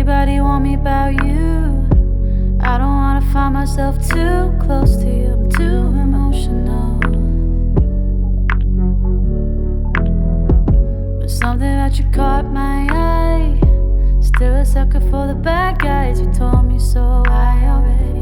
Everybody want me about you. I don't wanna find myself too close to you. I'm too emotional. But something about you caught my eye. Still a sucker for the bad guys. You told me so. I already